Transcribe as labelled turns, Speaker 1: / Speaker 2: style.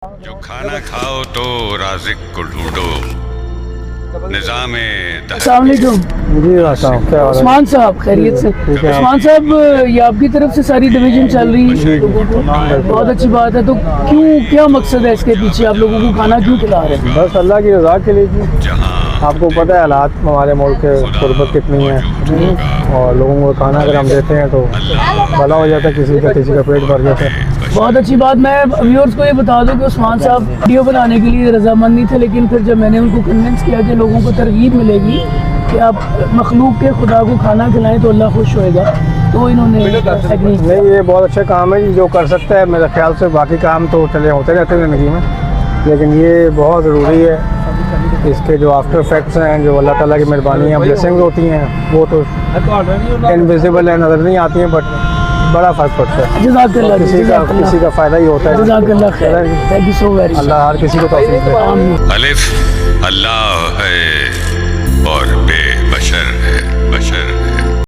Speaker 1: جو کھانا کھاؤ تو رازق کو ڈھونڈو نظام
Speaker 2: السلام علیکم
Speaker 3: جی راستہ کیا حال ہے؟
Speaker 2: عثمان صاحب خیریت سے عثمان صاحب یہ آپ کی طرف سے ساری ڈویژن چل رہی ہے بہت اچھی بات ہے تو کیوں کیا مقصد ہے اس کے پیچھے آپ لوگوں کو کھانا کیوں کھلا رہے ہیں
Speaker 3: بس اللہ کی رضا کے لیے جی
Speaker 1: جہاں
Speaker 3: آپ کو پتہ ہے حالات ہمارے ملک کے غربت کتنی ہے اور لوگوں کو کھانا اگر ہم دیتے ہیں تو بھلا ہو جاتا ہے کسی کا پیٹ بھر جاتا ہے
Speaker 2: بہت اچھی بات میں ویورز کو یہ بتا دوں کہ عثمان صاحب ویڈیو بنانے کے لیے رضامند نہیں تھے لیکن پھر جب میں نے ان کو کنونس کیا کہ لوگوں کو ترغیب ملے گی کہ آپ مخلوق کے خدا کو کھانا کھلائیں تو اللہ خوش ہوئے گا تو انہوں نے ایگری کیا۔
Speaker 3: نہیں یہ بہت اچھا کام ہے جی جو کر سکتا ہے میرے خیال سے باقی کام تو چلے ہوتے رہتے ہیں زندگی میں لیکن یہ بہت ضروری ہے اس کے جو آفٹر افیکٹس ہیں جو اللہ تعالیٰ کی مہربانی ہیں بلیسنگز ہوتی ہیں وہ تو انویزیبل ہیں نظر نہیں آتی ہیں بٹ بڑا فرق پڑتا ہے
Speaker 2: جزاک اللہ
Speaker 3: کسی کا فائدہ ہی ہوتا ہے
Speaker 2: جزاک اللہ خیر تھینک یو سو ویری
Speaker 3: اللہ ہر کسی کو توفیق دے
Speaker 1: الف اللہ ہے اور بے